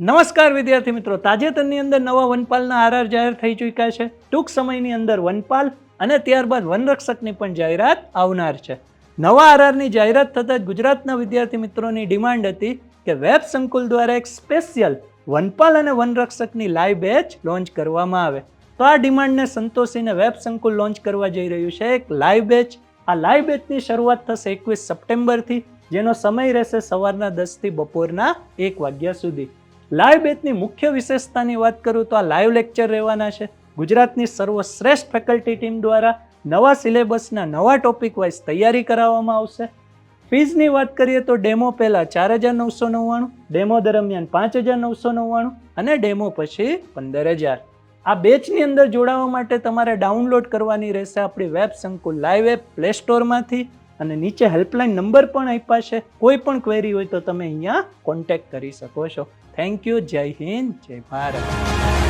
નમસ્કાર વિદ્યાર્થી મિત્રો, તાજેતરની અંદર નવા વનપાલના આરઆર જાહેર થઈ ચૂક્યા છે. ટૂંક સમયની અંદર વનપાલ અને ત્યારબાદ વનરક્ષકની પણ જાહેરાત આવનાર છે. નવા આરઆરની જાહેરાત થતાં જ ગુજરાતના વિદ્યાર્થી મિત્રોની ડિમાન્ડ હતી કે વેબ સંકુલ દ્વારા એક સ્પેશિયલ વનપાલ અને વનરક્ષકની લાઈવ બેચ લોન્ચ કરવામાં આવે. તો આ ડિમાન્ડને સંતોષીને વેબ સંકુલ લોન્ચ કરવા જઈ રહ્યું છે એક લાઈવ બેચ. આ લાઈવ બેચની શરૂઆત થશે 21 સપ્ટેમ્બરથી, જેનો સમય રહેશે સવારના 10 થી બપોરના 1 વાગ્યા સુધી. લાઈવ બેચની મુખ્ય વિશેષતાની વાત કરું તો આ લાઈવ લેક્ચર રહેવાના છે. ગુજરાતની સર્વશ્રેષ્ઠ ફેકલ્ટી ટીમ દ્વારા નવા સિલેબસના નવા ટોપિક વાઇઝ તૈયારી કરાવવામાં આવશે. ફીઝની વાત કરીએ તો ડેમો પહેલાં 4,999, ડેમો દરમિયાન 5,999 અને ડેમો પછી 15,000. આ બેચની અંદર જોડાવા માટે તમારે ડાઉનલોડ કરવાની રહેશે આપણી વેબ સંકુલ લાઈવ એપ પ્લે સ્ટોરમાંથી, અને નીચે હેલ્પલાઇન નંબર પણ આપ્યા છે. કોઈ પણ ક્વેરી હોય તો તમે અહીંયા કોન્ટેક્ટ કરી શકો છો. Thank you. જય હિન્દ, જય ભારત.